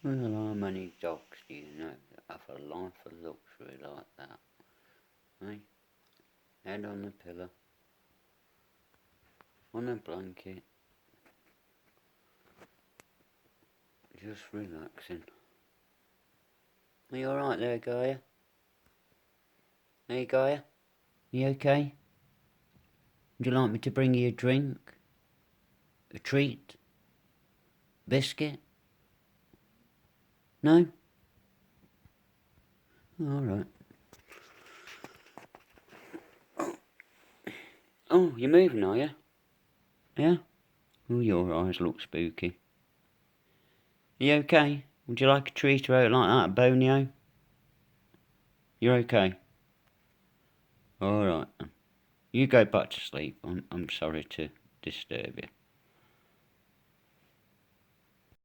Well, how many dogs do you know that have a life of luxury like that? Eh? Head on the pillow, on a blanket, just relaxing. Are you alright there, Gaia? Hey, Gaia? You okay? Would you like me to bring you a drink? A treat? Biscuit? No? Alright. Oh, you're moving, are you? Yeah? Oh, your eyes look spooky. Are you okay? Would you like a treat out like that, Bonio? You're okay? Alright. You go back to sleep. I'm sorry to disturb you.